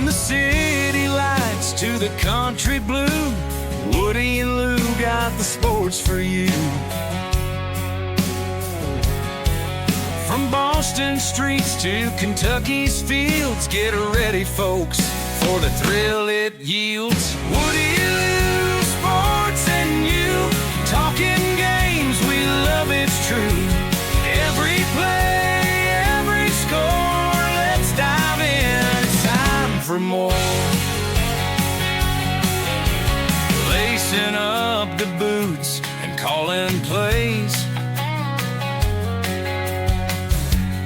the city lights to the country blue, Woody and Lew got the sports for you. From Boston streets to Kentucky's fields, get ready, folks, for the thrill it yields. Woody and Lew, sports and you, talking games, we love it's true. Every play, every score, let's dive in, it's time for more. Lacing up the boots and calling plays,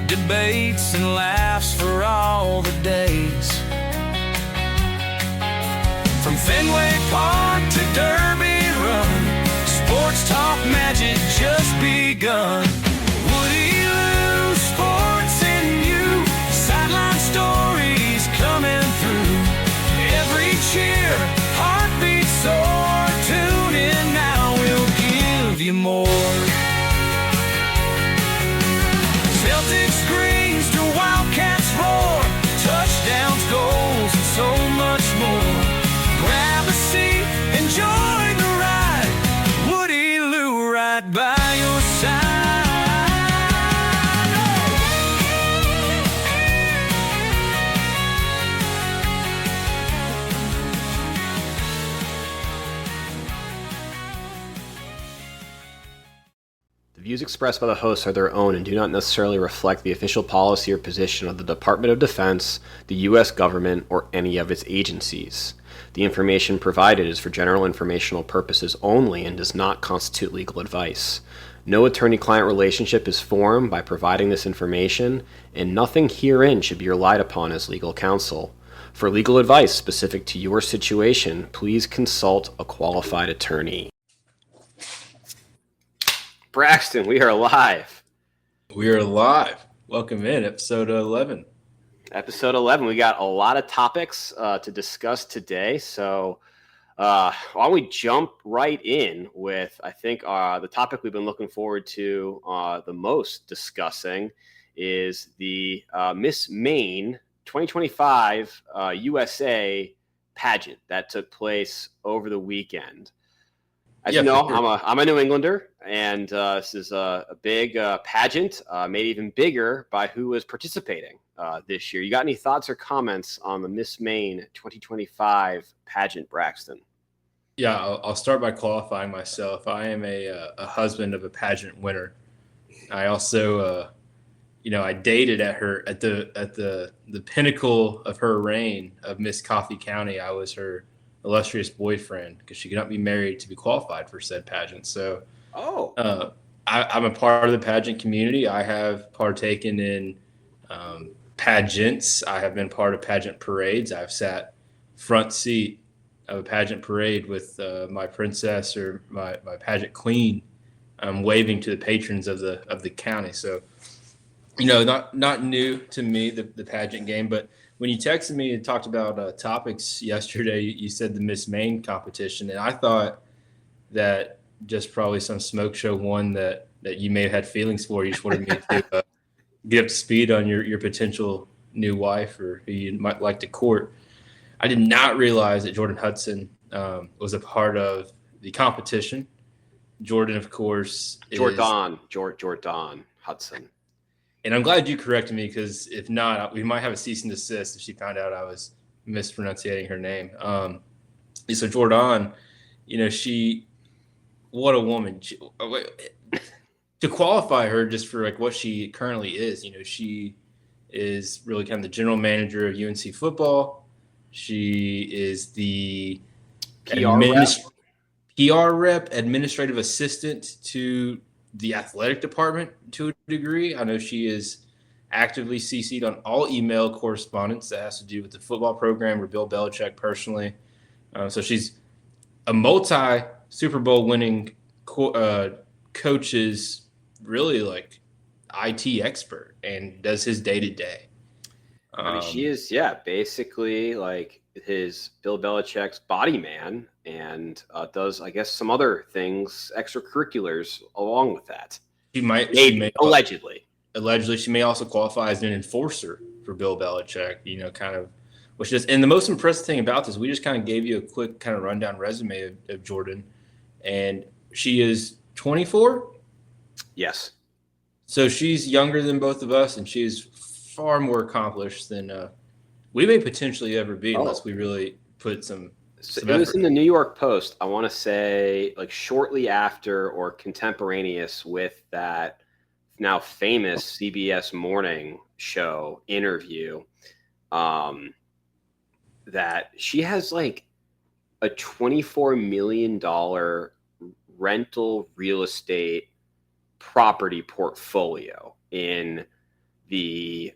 debates and laughs for all the days. From Fenway Park to Derby Run, sports talk magic just begun. Woody Lew, sports and you, sideline stories coming through. Every cheer, heartbeat soar, tune in now, we'll give you more. Celtics screams to Wildcats roar, touchdowns, goals, and so much more. Grab a seat, enjoy the ride, Woody Lew right by your side. The views expressed by the hosts are their own and do not necessarily reflect the official policy or position of the Department of Defense, the U.S. government, or any of its agencies. The information provided is for general informational purposes only and does not constitute legal advice. No attorney-client relationship is formed by providing this information, and nothing herein should be relied upon as legal counsel. For legal advice specific to your situation, please consult a qualified attorney. Braxton, we are live. We are live. Welcome in, episode 11. Episode 11. We got a lot of topics to discuss today. So why don't we jump right in with, I think, the topic we've been looking forward to the most discussing is the Miss Maine 2025 USA pageant that took place over the weekend. As you know, I'm a New Englander, and this is a big pageant, made even bigger by who was participating this year. You got any thoughts or comments on the Miss Maine 2025 pageant, Braxton? Yeah, I'll start by qualifying myself. I am a husband of a pageant winner. I also, I dated at the pinnacle of her reign of Miss Coffee County. I was her illustrious boyfriend because she could not be married to be qualified for said pageant. So, I'm a part of the pageant community. I have partaken in pageants. I have been part of pageant parades. I've sat front seat of a pageant parade with my princess or my pageant queen, waving to the patrons of the county. So, not new to me, the pageant game, but when you texted me and talked about topics yesterday, you said the Miss Maine competition, and I thought that just probably some smoke show one that you may have had feelings for. You just wanted me to get up to speed on your potential new wife or who you might like to court. I did not realize that Jordan Hudson was a part of the competition. Jordan, of course, Jordan Hudson. And I'm glad you corrected me because if not, we might have a cease and desist if she found out I was mispronouncing her name. So Jordan, what a woman. To qualify her just for like what she currently is, she is really kind of the general manager of UNC football. She is the PR rep, administrative assistant to the athletic department to a degree. I know she is actively CC'd on all email correspondence that has to do with the football program or Bill Belichick personally. So she's a multi-Super Bowl winning coach's really like IT expert and does his day-to-day. She is, basically like his Bill Belichick's body man and does, I guess, some other things, extracurriculars along with that. She may allegedly, she may also qualify as an enforcer for Bill Belichick, kind of and the most impressive thing about this, we just kind of gave you a quick kind of rundown resume of Jordan, and she is 24. Yes. So she's younger than both of us, and she's far more accomplished than we may potentially ever be unless we really put some it was in the New York Post, I want to say, like shortly after or contemporaneous with that now famous CBS morning show interview, that she has like a $24 million rental real estate property portfolio in the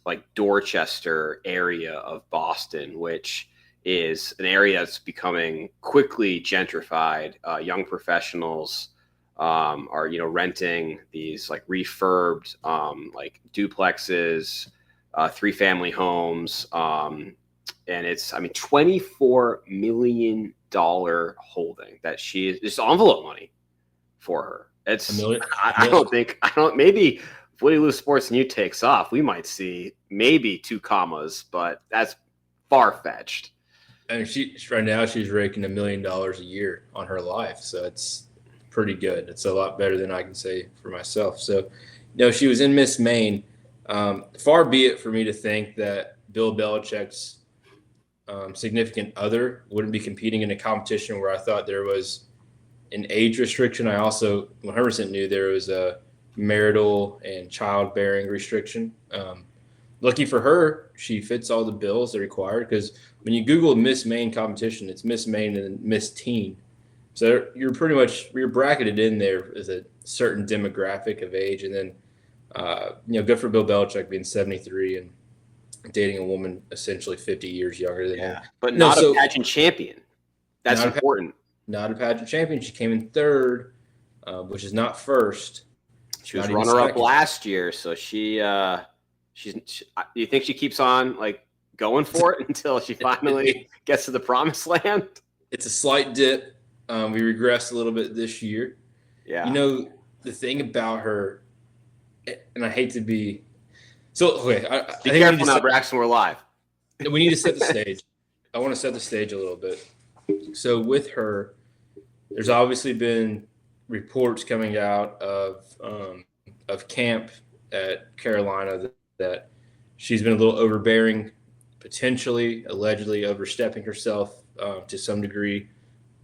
like Dorchester area of Boston, which is an area that's becoming quickly gentrified. Young professionals are, renting these like refurbed like duplexes, 3-family homes. And it's, $24 million holding that she is just envelope money for her. It's, maybe if Woody Lew Sports New takes off, we might see maybe 2 commas, but that's far-fetched. And right now she's raking $1 million a year on her life. So it's pretty good. It's a lot better than I can say for myself. So, she was in Miss Maine. Far be it for me to think that Bill Belichick's significant other wouldn't be competing in a competition where I thought there was an age restriction. I also 100% knew there was a marital and childbearing restriction. Lucky for her, she fits all the bills that are required, because when you Google Miss Maine competition, it's Miss Maine and Miss Teen. So you're bracketed in there as a certain demographic of age. And then, good for Bill Belichick being 73 and dating a woman essentially 50 years younger than him. But not a pageant champion. That's important. Not a pageant champion. She came in third, which is not first. She was runner-up last year, so she's. Do you think she keeps on like going for it until she finally gets to the promised land? It's a slight dip. We regressed a little bit this year. Yeah. The thing about her, and I hate to be so. Okay, be careful now, Braxton. We're live. We need to set the stage. I want to set the stage a little bit. So with her, there's obviously been reports coming out of camp at Carolina that she's been a little overbearing, potentially, allegedly overstepping herself to some degree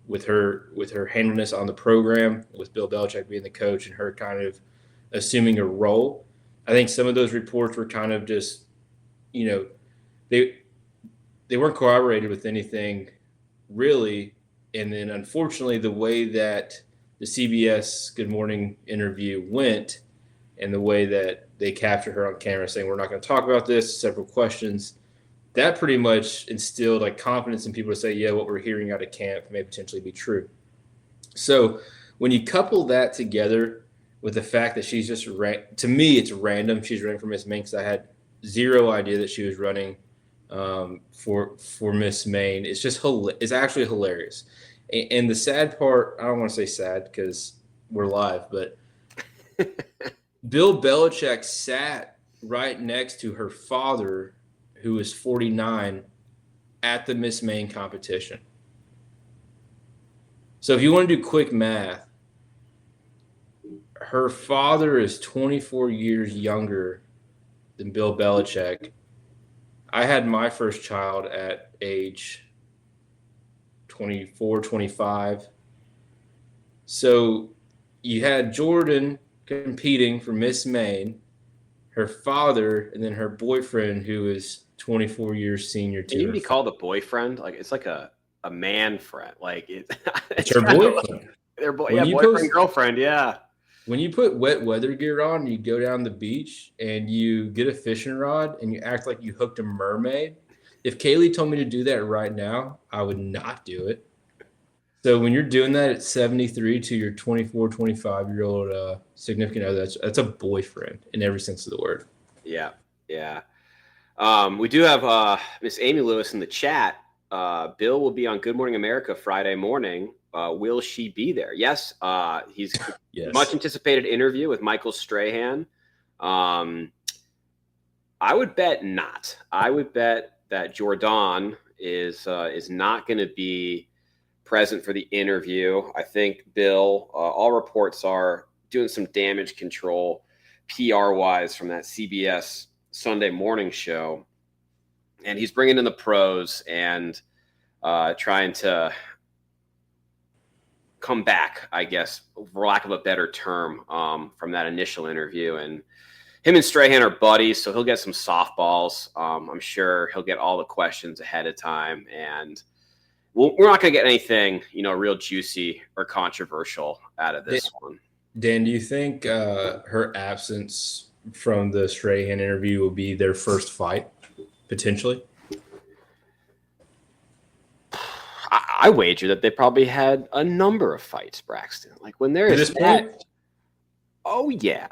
with her handedness on the program, with Bill Belichick being the coach and her kind of assuming a role. I think some of those reports were kind of just, they weren't corroborated with anything really. And then unfortunately, the way that the CBS Good Morning interview went and the way that they captured her on camera saying, we're not going to talk about this, several questions, that pretty much instilled like confidence in people to say, yeah, what we're hearing out of camp may potentially be true. So when you couple that together with the fact that she's just, to me, it's random. She's running for Miss Maine because I had zero idea that she was running for Miss Maine. It's just, it's actually hilarious. And the sad part, I don't want to say sad because we're live, but Bill Belichick sat right next to her father, who is 49, at the Miss Maine competition. So if you want to do quick math, her father is 24 years younger than Bill Belichick. I had my first child at age 24, 25. So you had Jordan competing for Miss Maine, her father, and then her boyfriend, who is 24 years senior to her. Can you be called a boyfriend? Like, it's like a man friend. Like, it's her boyfriend. Their boyfriend, girlfriend, yeah. When you put wet weather gear on and you go down the beach and you get a fishing rod and you act like you hooked a mermaid, if Kaylee told me to do that right now, I would not do it. So when you're doing that at 73 to your 24, 25-year-old significant other, that's a boyfriend in every sense of the word. Yeah, yeah. We do have Miss Amy Lewis in the chat. Bill will be on Good Morning America Friday morning. Will she be there? Yes. He's much anticipated interview with Michael Strahan. I would bet not. I would bet that Jordan is not going to be present for the interview. I think Bill, all reports are doing some damage control PR-wise from that CBS Sunday morning show. And he's bringing in the pros and trying to come back, I guess, for lack of a better term, from that initial interview. And him and Strahan are buddies, so he'll get some softballs. I'm sure he'll get all the questions ahead of time. And we're not going to get anything, real juicy or controversial out of this one. Dan, do you think her absence from the Strahan interview will be their first fight, potentially? I wager that they probably had a number of fights, Braxton. Like when there is that. Oh, yeah.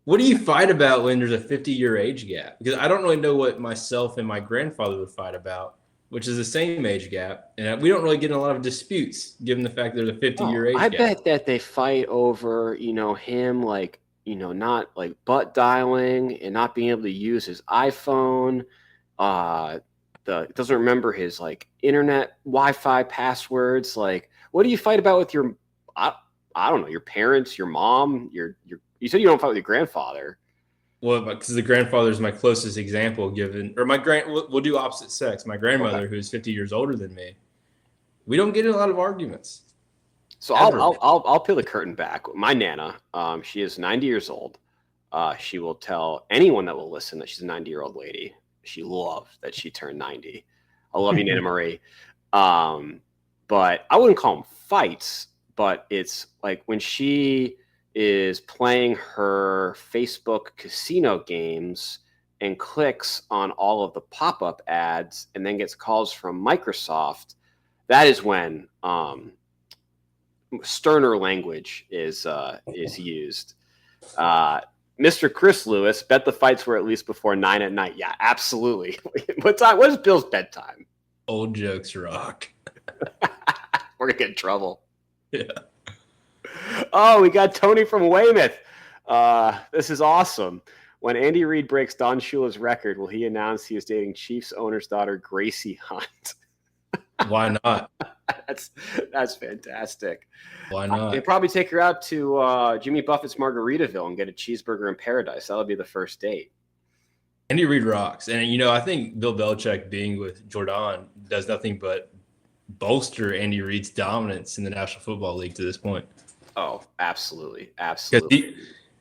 What do you fight about when there's a 50-year age gap? Because I don't really know what myself and my grandfather would fight about, which is the same age gap. And we don't really get in a lot of disputes given the fact there's a 50-year age gap. I bet that they fight over, him not like butt dialing and not being able to use his iPhone. Doesn't remember his like internet Wi-Fi passwords. Like, what do you fight about with your, I don't know, your parents, your mom, you said you don't fight with your grandfather. Well, because the grandfather is my closest example we'll do opposite sex. My grandmother, who's 50 years older than me, we don't get in a lot of arguments. So I'll peel the curtain back. My Nana, she is 90 years old. She will tell anyone that will listen that she's a 90-year-old lady. She loved that she turned 90. I love you, Nana Marie. But I wouldn't call them fights, but it's like when she is playing her Facebook casino games and clicks on all of the pop-up ads and then gets calls from Microsoft, that is when sterner language is used. Mr. Chris Lewis, bet the fights were at least before 9 at night. Yeah, absolutely. What is Bill's bedtime? Old jokes rock. We're going to get in trouble. Yeah. Oh, we got Tony from Weymouth. This is awesome. When Andy Reid breaks Don Shula's record, will he announce he is dating Chiefs owner's daughter, Gracie Hunt? Why not? That's fantastic. Why not? They'd probably take her out to Jimmy Buffett's Margaritaville and get a cheeseburger in paradise. That'll be the first date. Andy Reid rocks. And, I think Bill Belichick being with Jordan does nothing but bolster Andy Reid's dominance in the National Football League to this point. Oh, absolutely. Absolutely.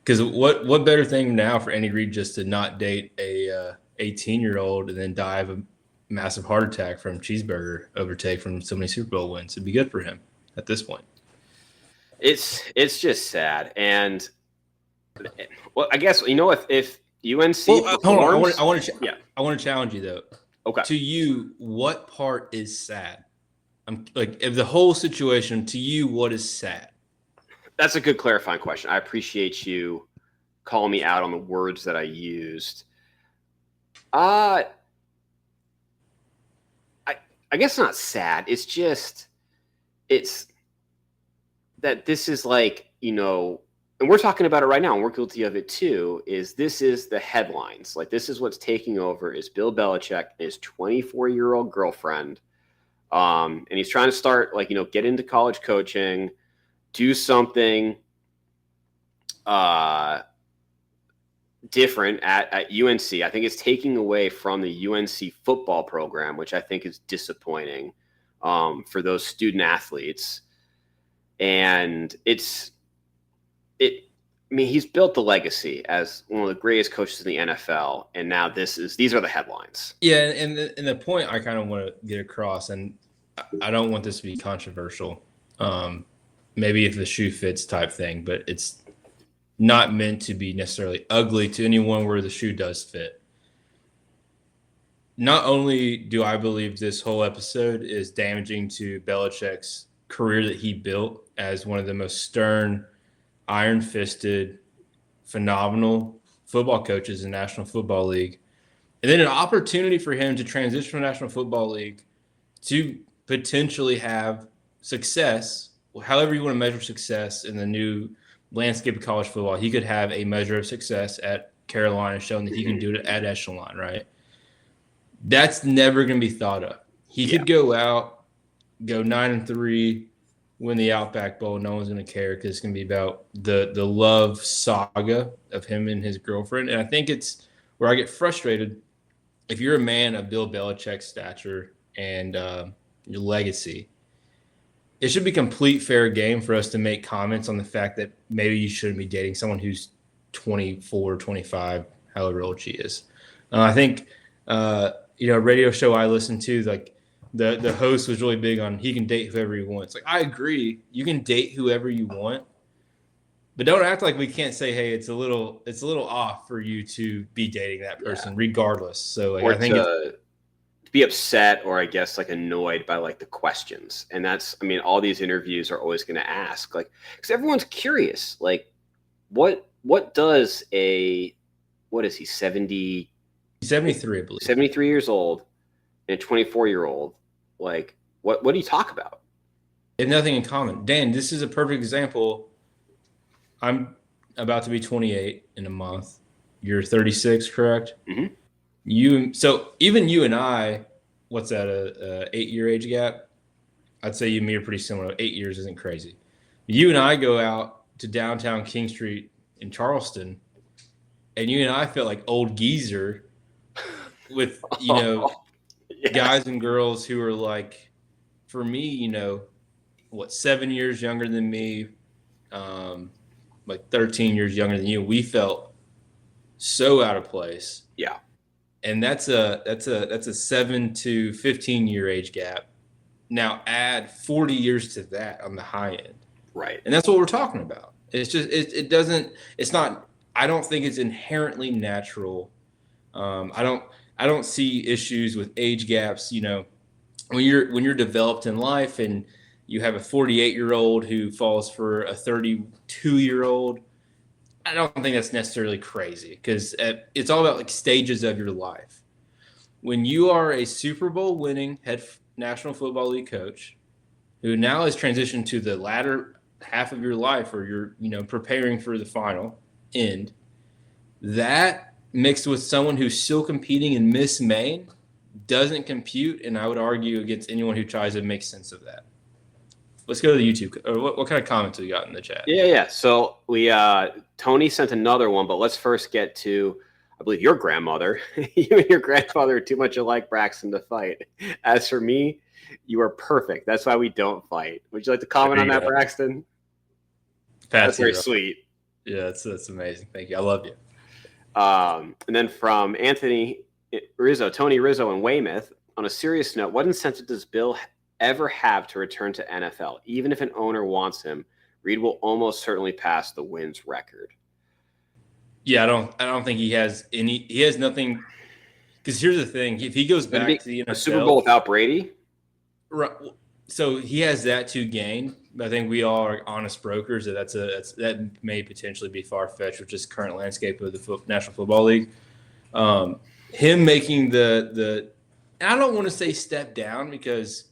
Because what better thing now for Andy Reid just to not date a 18-year-old and then die of a massive heart attack from cheeseburger overtake from so many Super Bowl wins? It'd be good for him at this point. It's just sad. And, well, I guess, if UNC hold on. I want to challenge you, though. Okay. To you, what part is sad? If the whole situation, to you, what is sad? That's a good clarifying question. I appreciate you calling me out on the words that I used. I guess not sad. It's just, it's that this is like, and we're talking about it right now, and we're guilty of it too, this is the headlines. Like, this is what's taking over is Bill Belichick and his 24-year-old girlfriend. And he's trying to start, get into college coaching, do something different at UNC. I think it's taking away from the UNC football program, which I think is disappointing for those student athletes. And he's built the legacy as one of the greatest coaches in the NFL, and now these are the headlines. Yeah, and the point I kind of want to get across, and I don't want this to be controversial, maybe if the shoe fits type thing, but it's not meant to be necessarily ugly to anyone where the shoe does fit. Not only do I believe this whole episode is damaging to Belichick's career that he built as one of the most stern, iron-fisted, phenomenal football coaches in the National Football League, and then an opportunity for him to transition from the National Football League to potentially have success, however you want to measure success in the new landscape of college football. He could have a measure of success at Carolina, showing that he can do it at echelon, right? That's never going to be thought of. He could go out, go 9-3, win the Outback Bowl. No one's going to care because it's going to be about the love saga of him and his girlfriend. And I think it's where I get frustrated. If you're a man of Bill Belichick's stature and your legacy, it should be complete fair game for us to make comments on the fact that maybe you shouldn't be dating someone who's 24, 25, however old she is. I think, a radio show I listen to, like the host was really big on he can date whoever he wants. Like, I agree. You can date whoever you want, but don't act like we can't say, hey, it's a little off for you to be dating that person regardless. So like, I think to be upset or I guess like annoyed by like the questions. And that's, I mean, all these interviews are always going to ask, like, because everyone's curious, like what does what is he, 73, I believe. 73 years old and a 24-year-old, like what do you talk about? They have nothing in common. Dan, this is a perfect example. I'm about to be 28 in a month. You're 36, correct? Mm-hmm. So even you and I, what's that, a 8-year age gap? I'd say you and me are pretty similar. 8 years isn't crazy. You and I go out to downtown King Street in Charleston, and you and I felt like old geezer with, guys and girls who are like, for me, 7 years younger than me, like 13 years younger than you. We felt so out of place. Yeah. And that's a 7 to 15 year age gap. Now add 40 years to that on the high end. Right. And that's what we're talking about. It's just, it's not, I don't think it's inherently natural. I don't see issues with age gaps, when you're developed in life and you have a 48-year-old who falls for a 32-year-old. I don't think that's necessarily crazy because it's all about like stages of your life. When you are a Super Bowl winning head National Football League coach who now has transitioned to the latter half of your life or you're, preparing for the final end, that mixed with someone who's still competing in Miss Maine doesn't compute. And I would argue against anyone who tries to make sense of that. Let's go to the YouTube. Or what kind of comments have we got in the chat? Yeah. So we Tony sent another one, but let's first get to, I believe, your grandmother. You and your grandfather are too much alike, Braxton, to fight. As for me, you are perfect. That's why we don't fight. Would you like to comment on that, Braxton? That's very sweet. Yeah, that's amazing. Thank you. I love you. And then from Tony Rizzo in Weymouth, on a serious note, what incentive does Bill ever have to return to NFL? Even if an owner wants him, Reed will almost certainly pass the wins record. Yeah, I don't think he has nothing. Because here's the thing: if he goes back to the NFL, a Super Bowl without Brady, right? So he has that to gain. I think we all are honest brokers that may potentially be far fetched with just current landscape of the National Football League. Him making the I don't want to say step down because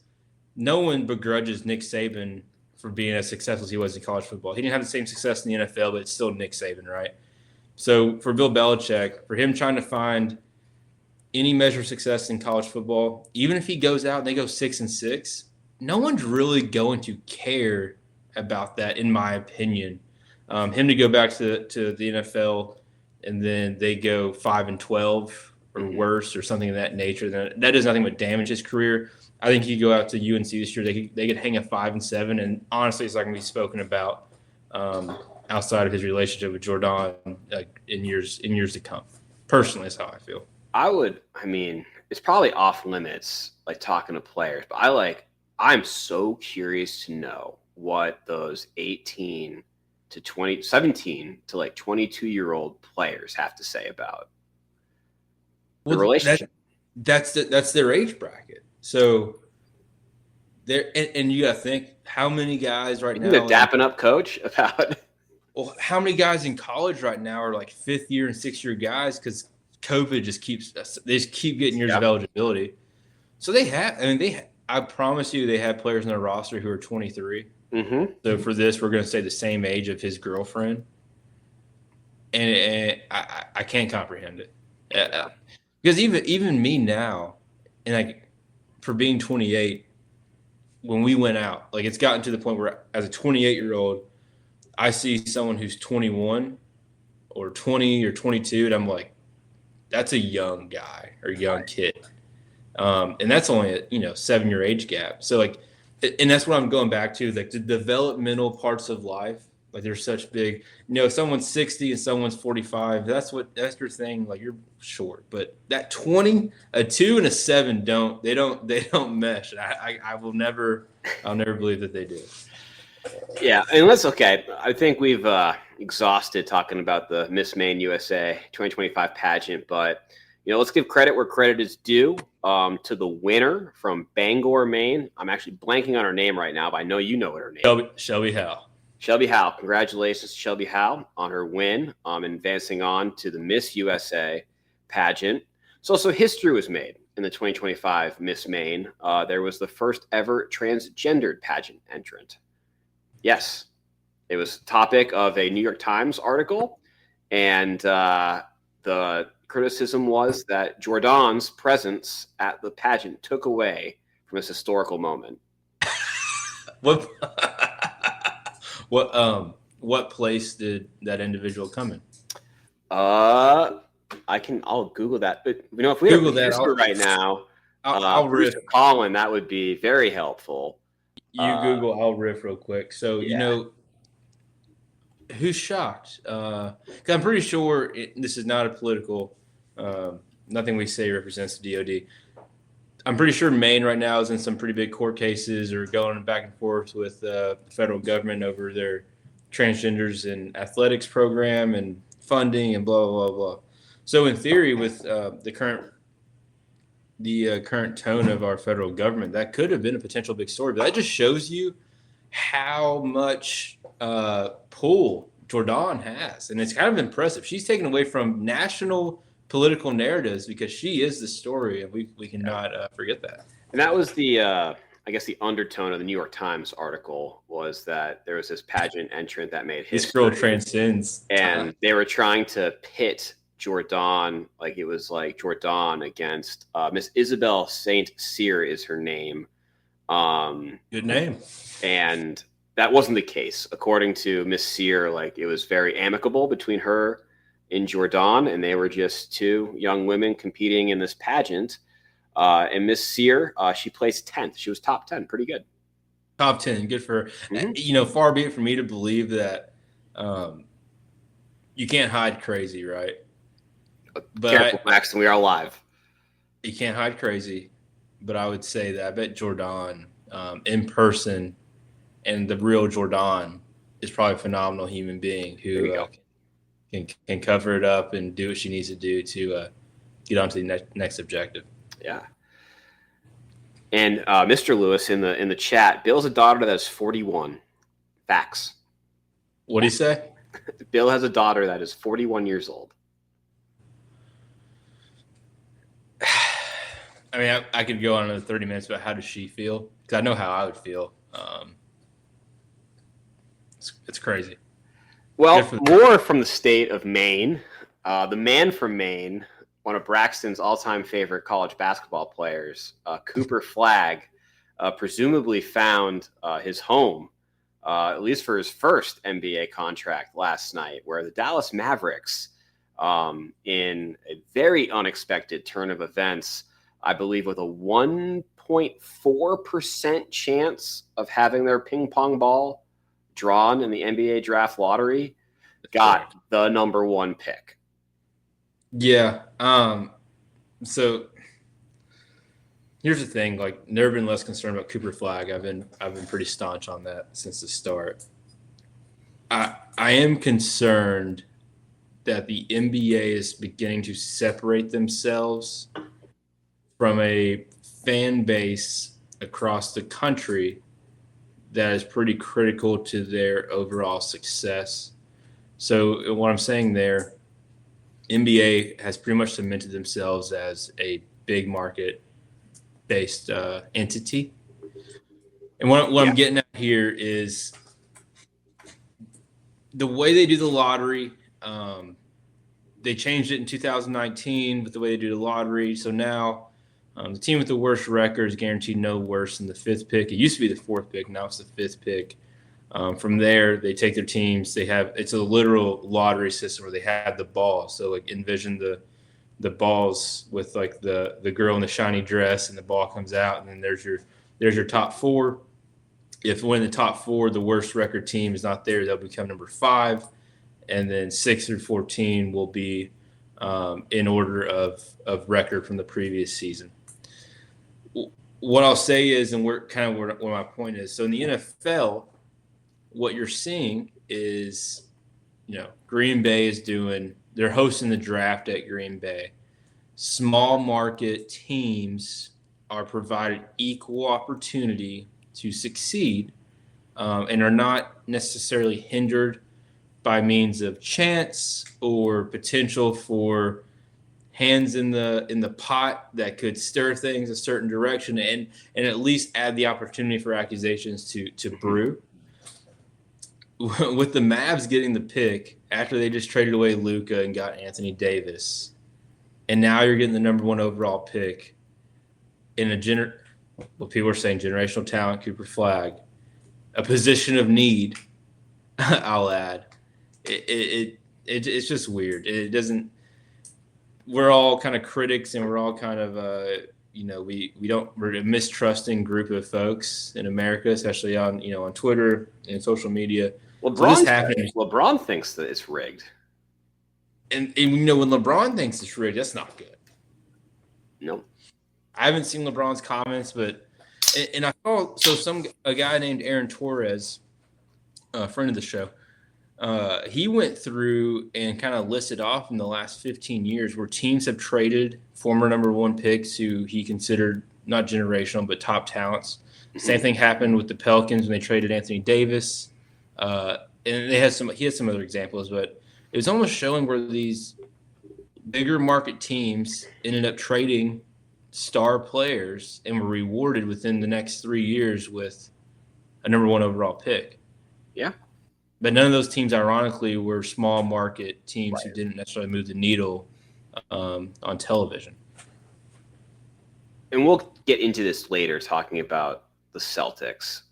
no one begrudges Nick Saban for being as successful as he was in college football. He didn't have the same success in the NFL, but it's still Nick Saban, right? So for Bill Belichick, for him trying to find any measure of success in college football, even if he goes out and they go 6-6, no one's really going to care about that, in my opinion. Him to go back to the NFL and then they go 5-12 or worse or something of that nature, then that does nothing but damage his career. I think he'd go out to UNC this year. They could hang a 5-7, and honestly, it's not going to be spoken about outside of his relationship with Jordan in years to come. Personally, that's how I feel. It's probably off limits, like talking to players, but I'm so curious to know what those 18 to 17 to 22-year-old players have to say about the relationship. That's their age bracket. So there, and you got to think how many guys right now. They're dapping up coach about. Well, how many guys in college right now are like 5th year and 6th year guys because COVID they just keep getting years of eligibility. So I promise you, they have players in their roster who are 23. Mm-hmm. So for this, we're going to say the same age of his girlfriend, and I can't comprehend it. Because even me now, And like for being 28, when we went out, like it's gotten to the point where as a 28-year-old, I see someone who's 21 or 20 or 22, and I'm like, that's a young guy or young kid. And that's only a 7-year age gap. So like, and that's what I'm going back to, like the developmental parts of life. Like there's such big, someone's 60 and someone's 45. That's your thing. Like you're short, but that 20, a 2 and a 7 don't mesh. I'll never believe that they do. Yeah, and okay. I think we've exhausted talking about the Miss Maine USA 2025 pageant, but let's give credit where credit is due to the winner from Bangor, Maine. I'm actually blanking on her name right now, but I know you know what her name is. Shelby Howe. Shelby Howe. Congratulations to Shelby Howe on her win, advancing on to the Miss USA pageant. So history was made in the 2025 Miss Maine. There was the first ever transgendered pageant entrant. Yes, it was topic of a New York Times article, and the criticism was that Jordan's presence at the pageant took away from this historical moment. What place did that individual come in? I'll Google that. But if we Google have that right now, I'll riff. Colin, that would be very helpful. You Google, I'll riff real quick. So who's shocked? Because I'm pretty sure this is not a political. Nothing we say represents the DOD. I'm pretty sure Maine right now is in some pretty big court cases or going back and forth with the federal government over their transgenders and athletics program and funding and blah, blah, blah, blah. So in theory, with the current tone of our federal government, that could have been a potential big story. But that just shows you how much pull Jordan has. And it's kind of impressive. She's taken away from national political narratives because she is the story, and we cannot forget that. And that was the undertone of the New York Times article was that there was this pageant entrant that made history. This girl transcends. And they were trying to pit Jordan, like it was like Jordan against Miss Isabel St. Cyr is her name. Good name. And that wasn't the case. According to Miss Cyr, like it was very amicable between her and Jordan, and they were just two young women competing in this pageant. And Miss Cyr, she placed 10th. She was top 10, pretty good. Top 10, good for her. Mm-hmm. Far be it for me to believe that you can't hide crazy, right? But careful, Maxton, we are live. You can't hide crazy, but I would say that I bet Jordan in person and the real Jordan is probably a phenomenal human being who can cover it up and do what she needs to do to get on to the next objective. Yeah. And Mr. Lewis in the chat, Bill has a daughter that is 41. Facts. What did he say? Bill has a daughter that is 41 years old. I mean, I could go on another 30 minutes about how does she feel, because I know how I would feel. It's crazy. Well, more from the state of Maine. The man from Maine, one of Braxton's all-time favorite college basketball players, Cooper Flagg, presumably found his home, at least for his first NBA contract last night, where the Dallas Mavericks, in a very unexpected turn of events, I believe with a 1.4% chance of having their ping pong ball drawn in the NBA draft lottery, got the number one pick. Yeah. So here's the thing, like, never been less concerned about Cooper Flagg. I've been pretty staunch on that since the start. I am concerned that the NBA is beginning to separate themselves from a fan base across the country that is pretty critical to their overall success. So what I'm saying there, NBA has pretty much cemented themselves as a big market-based entity. And what I'm getting at here is the way they do the lottery. They changed it in 2019 with the way they do the lottery. So now The team with the worst record is guaranteed no worse than the 5th pick. It used to be the 4th pick. Now it's the 5th pick. From there, they take their teams. It's a literal lottery system where they have the ball. So like envision the balls with like the girl in the shiny dress, and the ball comes out, and then there's your top 4. If one of the top 4, the worst record team is not there, they'll become number 5, and then 6 through 14 will be in order of record from the previous season. What I'll say is, and we're kind of where my point is. So in the NFL, what you're seeing is, Green Bay they're hosting the draft at Green Bay. Small market teams are provided equal opportunity to succeed, and are not necessarily hindered by means of chance or potential for hands in the pot that could stir things a certain direction, and at least add the opportunity for accusations to brew. With the Mavs getting the pick after they just traded away Luka and got Anthony Davis, and now you're getting the number 1 overall pick in what people are saying, generational talent, Cooper Flagg, a position of need, I'll add. It's just weird. It doesn't. We're all kind of critics, and we're all kind of we're a mistrusting group of folks in America, especially on Twitter and social media. LeBron thinks that it's rigged, and when LeBron thinks it's rigged, that's not good. Nope. I haven't seen LeBron's comments, but I saw a guy named Aaron Torres, a friend of the show. He went through and kind of listed off in the last 15 years where teams have traded former number 1 picks who he considered not generational but top talents. Same thing happened with the Pelicans when they traded Anthony Davis, and he had some other examples, but it was almost showing where these bigger market teams ended up trading star players and were rewarded within the next 3 years with a number 1 overall pick. Yeah. But none of those teams, ironically, were small market teams who didn't necessarily move the needle on television. And we'll get into this later, talking about the Celtics.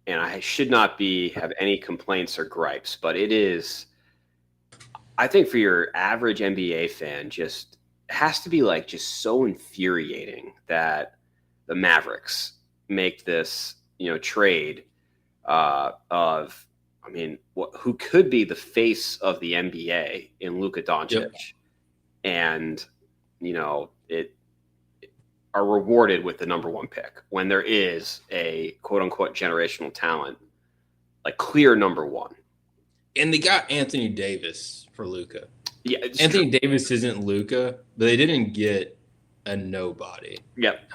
And I should not have any complaints or gripes, but it is, I think for your average NBA fan, just has to be like just so infuriating that the Mavericks make this, trade of, who could be the face of the NBA in Luka Doncic, yep. And are rewarded with the number 1 pick when there is a quote unquote generational talent, like clear number 1. And they got Anthony Davis for Luka. Yeah, Anthony Davis isn't Luka, but they didn't get a nobody. Yep.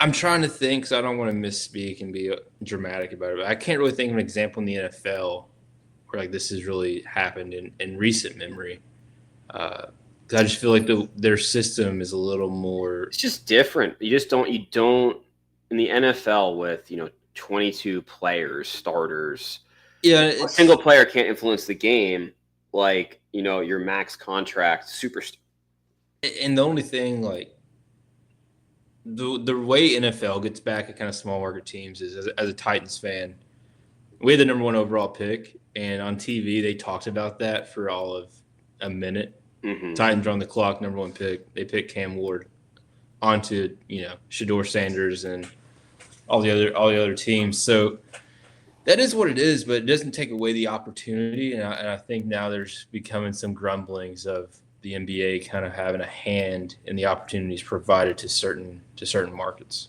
I'm trying to think, because I don't want to misspeak and be dramatic about it, but I can't really think of an example in the NFL where like this has really happened in recent memory. I just feel like their system is a little more. It's just different. You don't in the NFL with 22 players, starters. Yeah, a single player can't influence the game like your max contract superstar. And the only thing, like, the way NFL gets back at kind of small market teams is, as a Titans fan, we had the number 1 overall pick, and on TV they talked about that for all of a minute. Mm-hmm. Titans are on the clock, number 1 pick. They pick Cam Ward onto Shedeur Sanders and all the other teams. So that is what it is, but it doesn't take away the opportunity. And I think now there's becoming some grumblings of the NBA kind of having a hand in the opportunities provided to certain markets.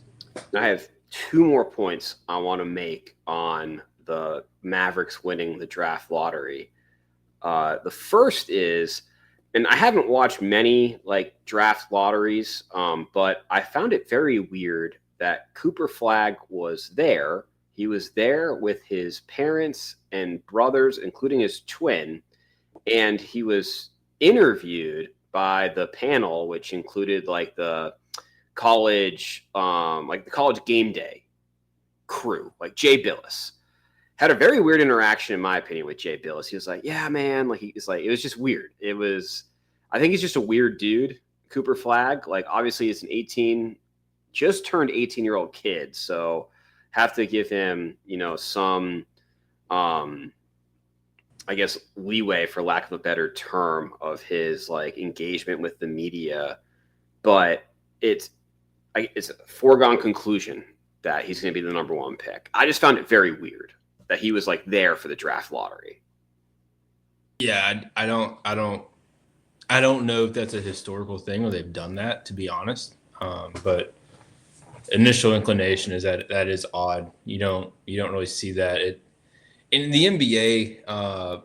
I have 2 more points I want to make on the Mavericks winning the draft lottery. The first is, and I haven't watched many like draft lotteries, but I found it very weird that Cooper Flagg was there. He was there with his parents and brothers, including his twin, and he was interviewed by the panel, which included like the college game day crew, like Jay Billis. Had a very weird interaction, in my opinion, with Jay Billis. He was like, "Yeah, man," like it was just weird. It was, I think he's just a weird dude, Cooper Flagg. Like, obviously, he's an just turned 18-year-old kid, so have to give him, some, I guess, leeway, for lack of a better term, of his like engagement with the media. But it's a foregone conclusion that he's going to be the number one pick. I just found it very weird that he was like there for the draft lottery. Yeah, I don't know if that's a historical thing or they've done that, to be honest. But initial inclination is that is odd. You don't really see that in the NBA.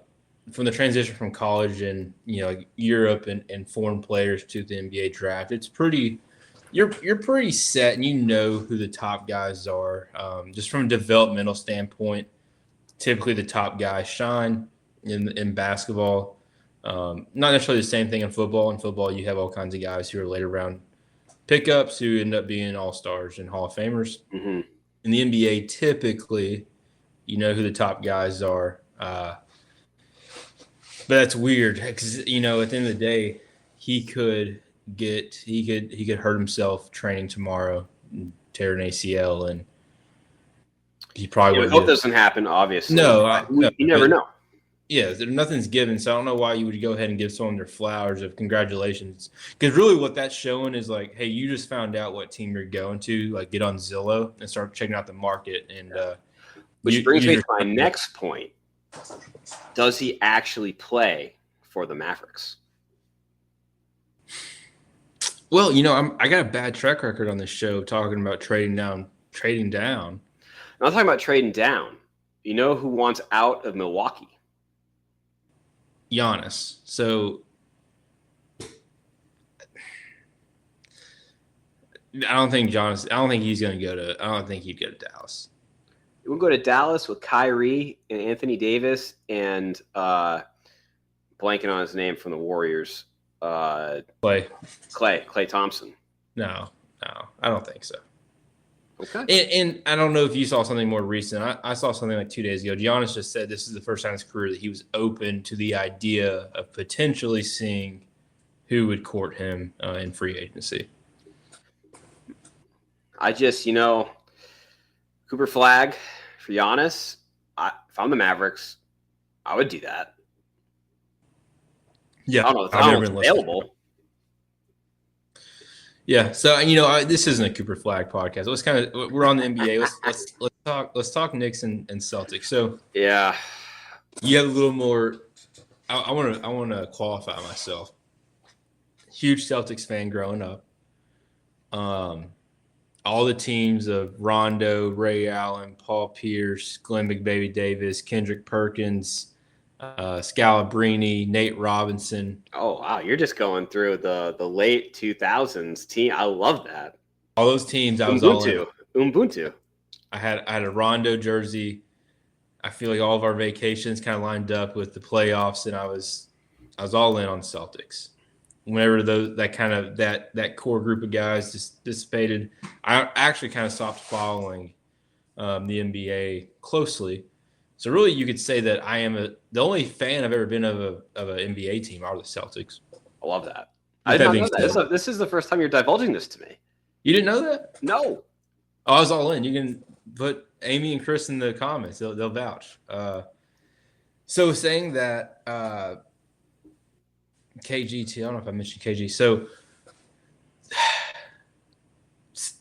From the transition from college and Europe and foreign players to the NBA draft, it's pretty. You're pretty set, and who the top guys are. Just from a developmental standpoint, typically the top guys shine in basketball. Not necessarily the same thing in football. In football, you have all kinds of guys who are later round pickups who end up being all-stars and Hall of Famers. Mm-hmm. In the NBA, typically, who the top guys are. But that's weird because, at the end of the day, he could hurt himself training tomorrow and tear an ACL, and he probably would. Hope doesn't happen, obviously. No, you never know. Yeah, nothing's given, so I don't know why you would go ahead and give someone their flowers of congratulations. Because really, what that's showing is like, hey, you just found out what team you're going to. Like, get on Zillow and start checking out the market. And which brings me to my next point. Does he actually play for the Mavericks? Well, I got a bad track record on this show talking about trading down. I'm not talking about trading down. You know who wants out of Milwaukee? Giannis. So I don't think he's going to go to. I don't think he'd go to Dallas. We'll go to Dallas with Kyrie and Anthony Davis and blanking on his name from the Warriors. Clay Thompson. No, I don't think so. Okay. And I don't know if you saw something more recent. I saw something like 2 days ago. Giannis just said this is the first time in his career that he was open to the idea of potentially seeing who would court him in free agency. I just, Cooper Flagg for Giannis, if I'm the Mavericks, I would do that. Yeah. I don't know if it's available. Yeah, so this isn't a Cooper Flagg podcast. We're on the NBA. Let's talk Knicks and Celtics. So yeah, you have a little more. I want to qualify myself. Huge Celtics fan growing up. All the teams of Rondo, Ray Allen, Paul Pierce, Glenn McBaby Davis, Kendrick Perkins, Scalabrine, Nate Robinson. Oh wow, you're just going through the late 2000s team. I love that. All those teams, I was all in. Ubuntu. I had a Rondo jersey. I feel like all of our vacations kind of lined up with the playoffs, and I was all in on Celtics. Whenever that core group of guys just dissipated, I actually kind of stopped following the NBA closely. So really, you could say that I am the only fan I've ever been of an NBA team are the Celtics. I love that. I did not know that. This is the first time you're divulging this to me. You didn't know that? No. Oh, I was all in. You can put Amy and Chris in the comments. They'll vouch. So saying that KGT, I don't know if I mentioned KG. So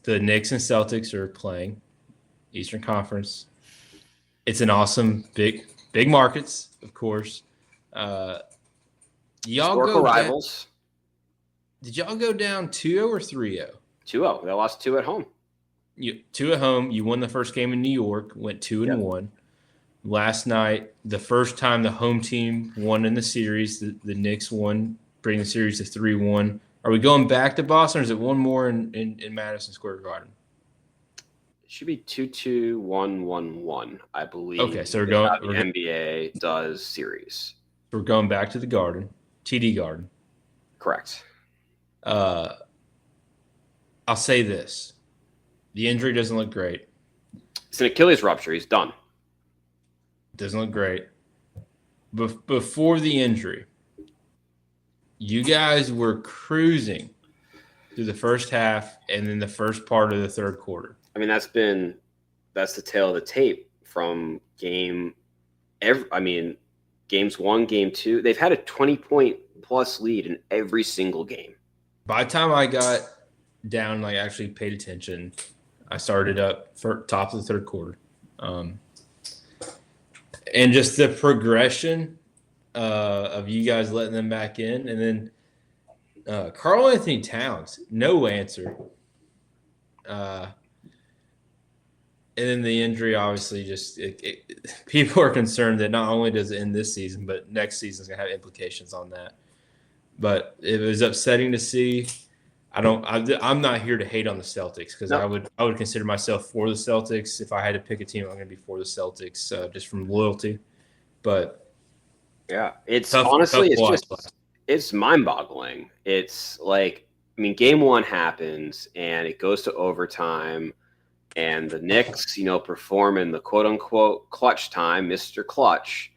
the Knicks and Celtics are playing Eastern Conference. It's an awesome big markets, of course. Y'all Historical rivals. Did y'all go down 2-0 or 3-0? 2-0. They lost 2 at home. 2 at home. You won the first game in New York, went 2-1. Last night, the first time the home team won in the series, the Knicks won, bringing the series to 3-1. Are we going back to Boston, or is it one more in Madison Square Garden? It should be 2-2, 1-1-1, I believe. Okay, so we're going. The NBA does series. We're going back to the Garden, TD Garden. Correct. I'll say this: the injury doesn't look great. It's an Achilles rupture. He's done. Doesn't look great. Before the injury, You guys were cruising through the first half and then the first part of the third quarter. I mean, that's the tail of the tape from games 1, game 2. They've had a 20-point plus lead in every single game. By the time I got down, like actually paid attention, I started up for top of the third quarter. And just the progression of you guys letting them back in. And then Karl Anthony Towns, no answer. And then the injury, obviously, just people are concerned that not only does it end this season, but next season is going to have implications on that. But it was upsetting to see. I'm not here to hate on the Celtics because I would consider myself for the Celtics. If I had to pick a team, I'm going to be for the Celtics just from loyalty. But yeah, it's honestly it's mind-boggling. It's like, I mean, game 1 happens and it goes to overtime, and the Knicks, perform in the quote-unquote clutch time, Mr. Clutch.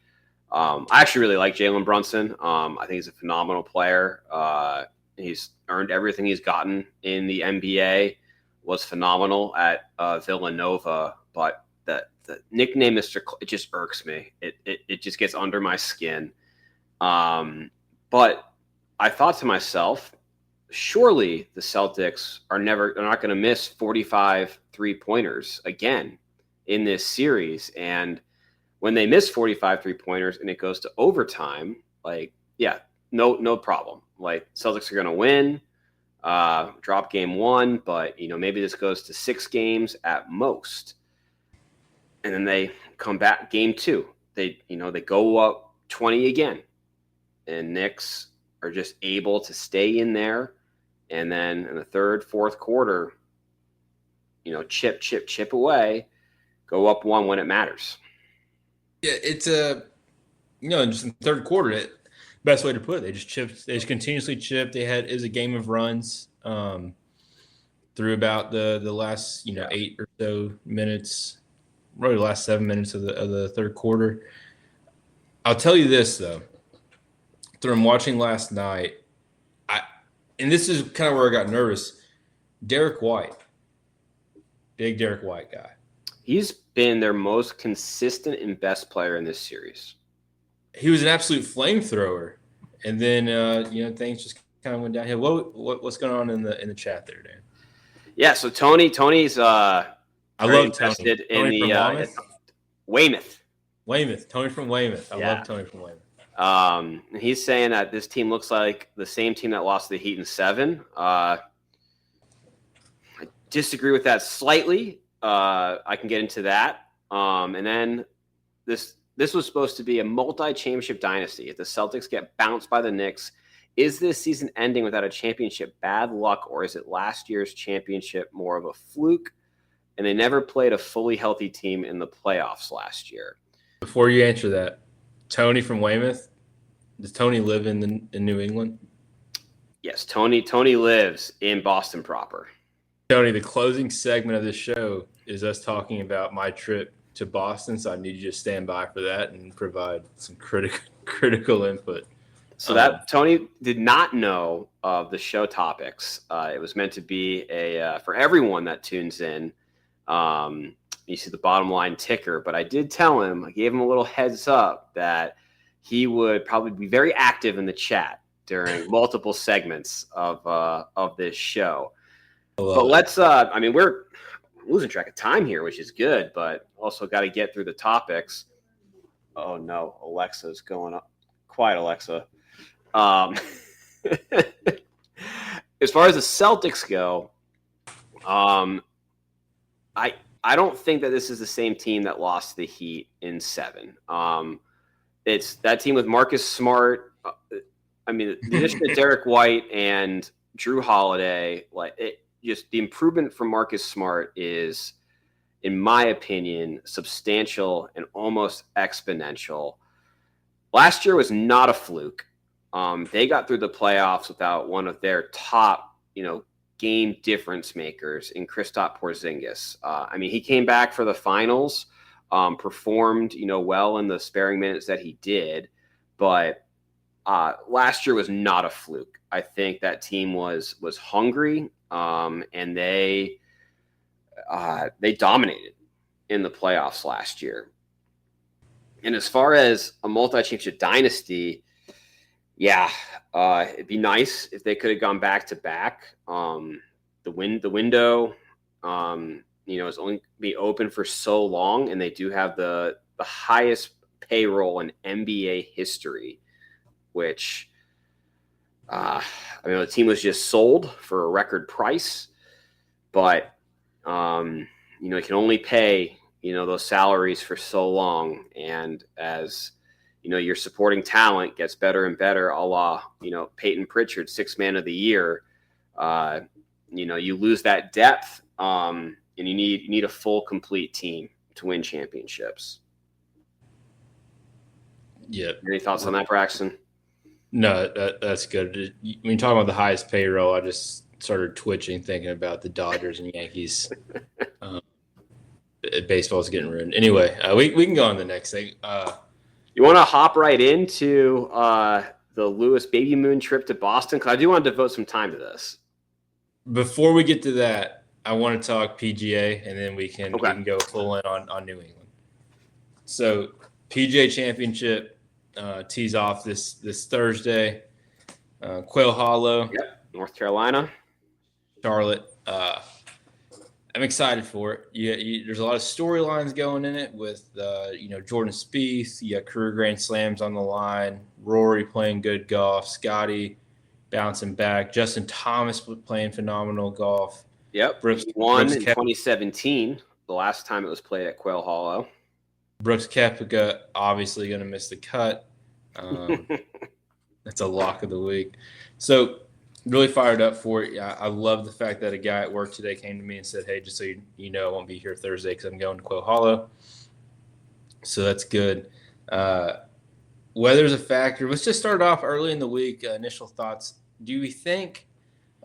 I actually really like Jalen Brunson. I think he's a phenomenal player. He's earned everything he's gotten in the NBA. Was phenomenal at Villanova, but the nickname Mr. It just irks me. It just gets under my skin. But I thought to myself, surely the Celtics are not going to miss 45 3-pointers again in this series. And when they miss 45 3-pointers and it goes to overtime, no problem. Like, Celtics are going to win, drop game 1, but maybe this goes to 6 games at most. And then they come back game 2. They go up 20 again, and Knicks are just able to stay in there. And then in the third, fourth quarter, chip away, go up 1 when it matters. Yeah, it's just in the third quarter, best way to put it, they just continuously chipped. It was a game of runs through about the last 8 or so minutes, really the last 7 minutes of the third quarter. I'll tell you this though, from watching last night, and this is kind of where I got nervous. Derek White, big Derek White guy. He's been their most consistent and best player in this series. He was an absolute flamethrower, and then things just kind of went downhill. What's going on in the chat there, Dan? Yeah, so Tony's I love Tony. In the Weymouth. Tony from Weymouth. I love Tony from Weymouth. He's saying that this team looks like the same team that lost the Heat in 7. I disagree with that slightly. I can get into that. And then this was supposed to be a multi-championship dynasty. If the Celtics get bounced by the Knicks, is this season ending without a championship bad luck, or is it last year's championship more of a fluke? And they never played a fully healthy team in the playoffs last year. Before you answer that, Tony from Weymouth, does Tony live in New England? Yes, Tony lives in Boston proper. Tony, the closing segment of this show is us talking about my trip to Boston, so I need you to stand by for that and provide some critical input. So that Tony did not know of the show topics. It was meant to be for everyone that tunes in. You see the bottom line ticker, but I did tell him, I gave him a little heads up that he would probably be very active in the chat during multiple segments of this show. But let's, we're losing track of time here, which is good, but also got to get through the topics. Oh no, Alexa's going up. Quiet, Alexa. As far as the Celtics go, I don't think that this is the same team that lost the Heat in 7. It's that team with Marcus Smart. The addition of Derek White and Drew Holiday, just the improvement from Marcus Smart is, in my opinion, substantial and almost exponential. Last year was not a fluke. They got through the playoffs without one of their top, game difference makers in Kristaps Porzingis. He came back for the finals, performed, well in the sparing minutes that he did, but last year was not a fluke. I think that team was hungry, and they dominated in the playoffs last year. And as far as a multi-championship dynasty, yeah, it'd be nice if they could have gone back to back. The window, is only be open for so long, and they do have the highest payroll in NBA history, which the team was just sold for a record price, but you can only pay those salaries for so long, and as your supporting talent gets better and better, a la Peyton Pritchard, 6th man of the year, you lose that depth, and you need a full, complete team to win championships. Yeah. Any thoughts on that, Braxton? No, that's good. When you talk about the highest payroll, I just started twitching thinking about the Dodgers and Yankees. Baseball's getting ruined. Anyway, we can go on to the next thing. You want to hop right into the Lewis Baby Moon trip to Boston? Because I do want to devote some time to this. Before we get to that, I want to talk PGA, and then we can go full in on New England. So PGA Championship tees off this Thursday. Quail Hollow. Yep, North Carolina. Charlotte. I'm excited for it. There's a lot of storylines going in it with, Jordan Spieth. You got career Grand Slams on the line. Rory playing good golf. Scotty bouncing back. Justin Thomas playing phenomenal golf. Yep. Brooks won in 2017, the last time it was played at Quail Hollow. Brooks Koepka obviously going to miss the cut. That's a lock of the week. So really fired up for it. I love the fact that a guy at work today came to me and said, hey, just so you know, I won't be here Thursday because I'm going to Quail Hollow. So that's good. Weather's a factor. Let's just start off early in the week. Initial thoughts. Do we think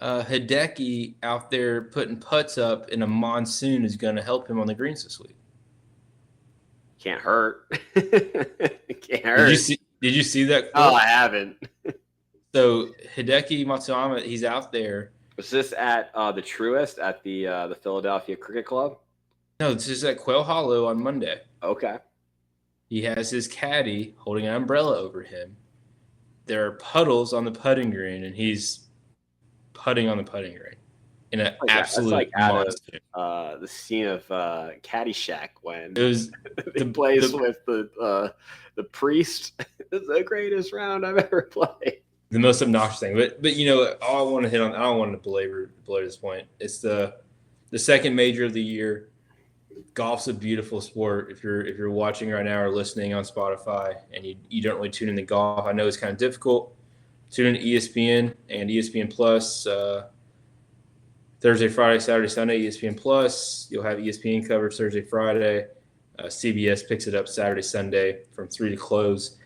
Hideki out there putting putts up in a monsoon is going to help him on the greens this week? Can't hurt. Can't hurt. Did you see that? Oh, I haven't. So Hideki Matsuyama, he's out there. Was this at the Truist at the Philadelphia Cricket Club? No, this is at Quail Hollow on Monday. Okay. He has his caddy holding an umbrella over him. There are puddles on the putting green, and he's putting on the putting green in an absolute monster. Out of the scene of Caddyshack when it was he plays with the priest. It's the greatest round I've ever played. The most obnoxious thing, but all I want to hit on. I don't want to belabor this point. It's the second major of the year. Golf's a beautiful sport. If you're watching right now or listening on Spotify and you don't really tune in to golf, I know it's kind of difficult. Tune in to ESPN and ESPN Plus. Thursday, Friday, Saturday, Sunday, ESPN Plus. You'll have ESPN coverage Thursday, Friday. CBS picks it up Saturday, Sunday from 3 to close.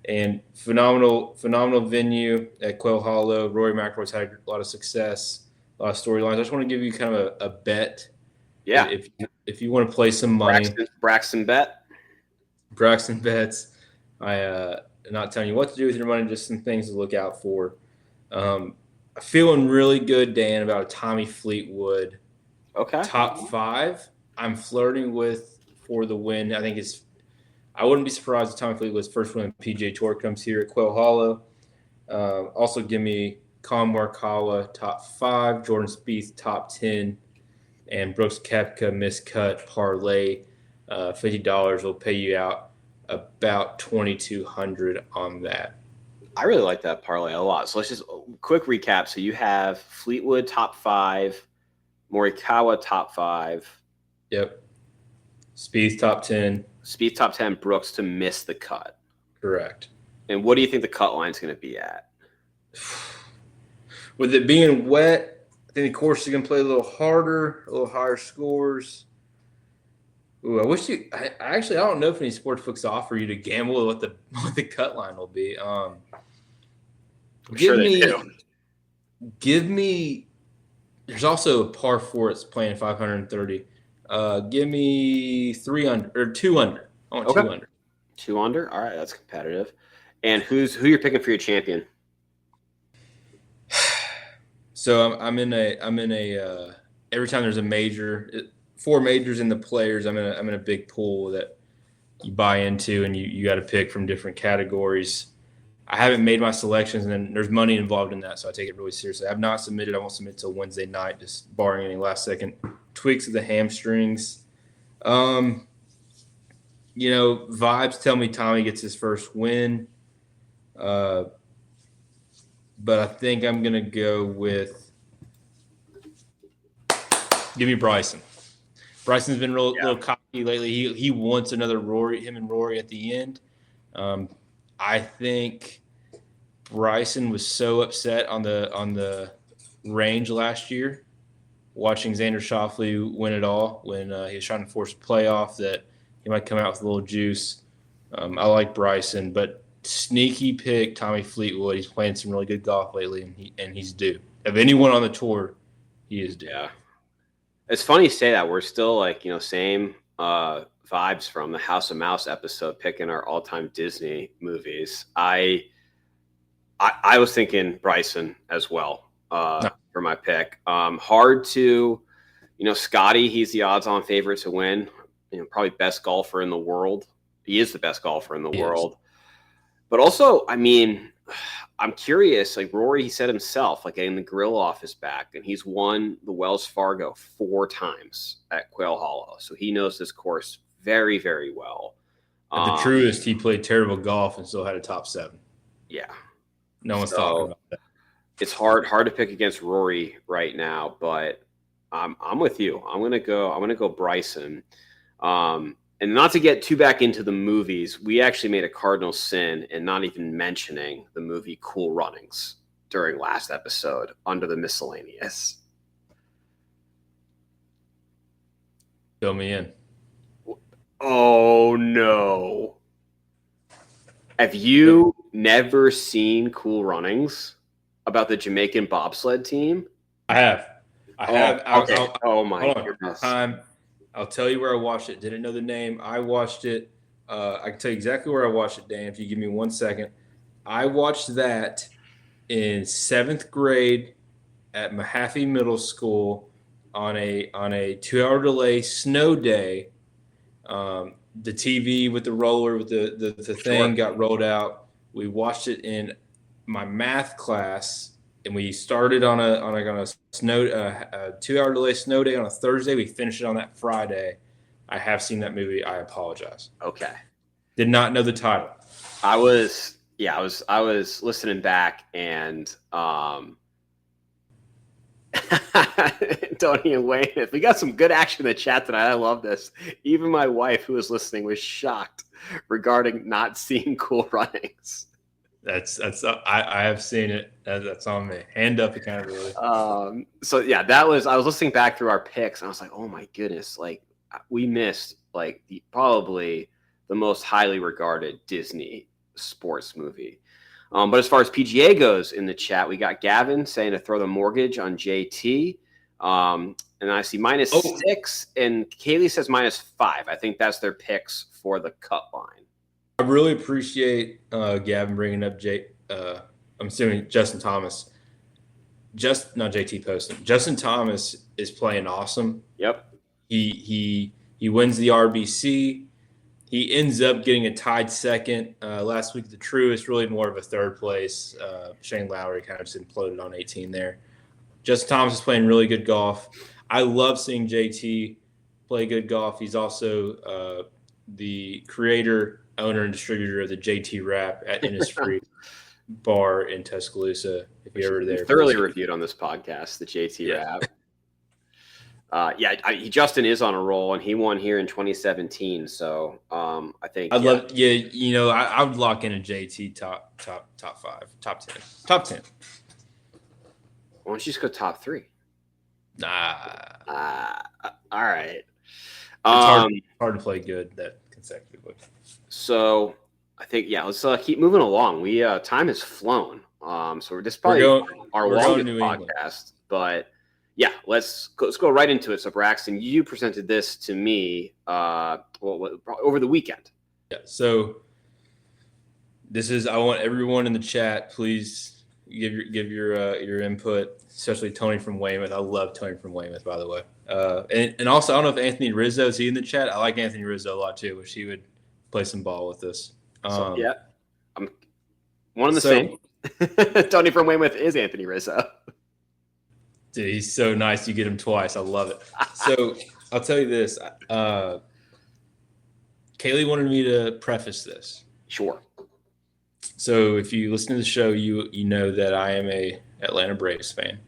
And phenomenal venue at Quail Hollow. Rory McIlroy's had a lot of success, a lot of storylines. I just want to give you kind of a bet. Yeah. If you want to play some money. Braxton bet. Braxton bets. I'm not telling you what to do with your money, just some things to look out for. Feeling really good, Dan, about Tommy Fleetwood. Okay. Top 5. I'm flirting with for the win. I wouldn't be surprised if Tommy Fleetwood's first win on the PGA Tour comes here at Quail Hollow. Also, give me Colin Morikawa top 5, Jordan Spieth top 10, and Brooks Koepka miscut parlay. $50 will pay you out about $2,200 on that. I really like that parlay a lot. So let's just quick recap. So you have Fleetwood top 5, Morikawa top 5. Yep. Spieth top 10. Spieth top 10, Brooks to miss the cut. Correct. And what do you think the cut line's going to be at? With it being wet, I think the course is going to play a little harder, a little higher scores. Ooh, I don't know if any sports books offer you to gamble what the cut line will be. Give me. There's also a par 4 it's playing 530. Give me 3 under or 2 under. I want 2 under. 2 under. All right, that's competitive. And who you're picking for your champion? So I'm in a every time there's a major, 4 majors in the players, I'm in a big pool that you buy into, and you got to pick from different categories. I haven't made my selections, and then there's money involved in that, so I take it really seriously. I have not submitted. I won't submit till Wednesday night, just barring any last second tweaks of the hamstrings. Vibes tell me Tommy gets his first win. But I think I'm going to go with give me Bryson. Bryson's been little cocky lately. He wants another him and Rory at the end. I think Bryson was so upset on the range last year, watching Xander Schauffele win it all when he was trying to force a playoff, that he might come out with a little juice. I like Bryson, but sneaky pick Tommy Fleetwood. He's playing some really good golf lately, and he's due. Of anyone on the tour, he is due. Yeah. It's funny you say that. We're still same vibes from the House of Mouse episode, picking our all-time Disney movies. I was thinking Bryson as well for my pick. Hard to, Scotty, he's the odds-on favorite to win. Probably best golfer in the world. He is the best golfer in the world. But also, I'm curious, Rory, he said himself, getting the grill off his back, and he's won the Wells Fargo 4 times at Quail Hollow. So he knows this course very, very well. At the truest, he played terrible golf and still had a top 7. Yeah. No one's talking about that. It's hard to pick against Rory right now, but I'm with you. I'm gonna go Bryson. And not to get too back into the movies, we actually made a cardinal sin in not even mentioning the movie Cool Runnings during last episode under the miscellaneous. Fill me in. Oh, no. Have you never seen Cool Runnings about the Jamaican bobsled team? I have. Okay. Oh, my goodness. I'll tell you where I watched it. Didn't know the name. I watched it. I can tell you exactly where I watched it, Dan, if you give me 1 second. I watched that in 7th grade at Mahaffey Middle School on a 2-hour delay snow day. The TV with the roller with the thing got rolled out. We watched it in my math class. And we started on a 2-hour delay snow day on a Thursday. We finished it on that Friday. I have seen that movie. I apologize. Okay. Did not know the title. I was listening back, and don't even wait. We got some good action in the chat tonight. I love this. Even my wife, who was listening, was shocked regarding not seeing Cool Runnings. I have seen it. That's on me. Hand up accountability. I was listening back through our picks, and I was like, oh my goodness, we missed probably the most highly regarded Disney sports movie. But as far as PGA goes in the chat, we got Gavin saying to throw the mortgage on JT. And I see -6, and Kaylee says -5. I think that's their picks for the cut line. I really appreciate Gavin bringing up I'm assuming Justin Thomas. Not JT Poston. Justin Thomas is playing awesome. Yep. He wins the RBC. He ends up getting a tied second. Last week, the Truist, really more of a third place. Shane Lowry kind of just imploded on 18 there. Justin Thomas is playing really good golf. I love seeing JT play good golf. He's also the creator, owner, and distributor of the JT Wrap at Innisfree Bar in Tuscaloosa. If you're ever there, thoroughly reviewed on this podcast, the JT Wrap. Justin is on a roll, and he won here in 2017. So I think I would lock in a JT top 5, top 10, top 10. Why don't you just go top 3? Nah. All right. It's hard to play good that consecutively. So I think let's keep moving along. We time has flown. So we're just probably our longest podcast, but. Yeah, let's go right into it. So, Braxton, you presented this to me over the weekend. Yeah, so I want everyone in the chat, please give your input, especially Tony from Weymouth. I love Tony from Weymouth, by the way. And also, I don't know if Anthony Rizzo is he in the chat. I like Anthony Rizzo a lot too. Wish he would play some ball with us. So, yeah, I'm one and the so, same. Tony from Weymouth is Anthony Rizzo. Dude, he's so nice. You get him twice. I love it. So I'll tell you this. Kaylee wanted me to preface this. Sure. So if you listen to the show, you know that I am a Atlanta Braves fan.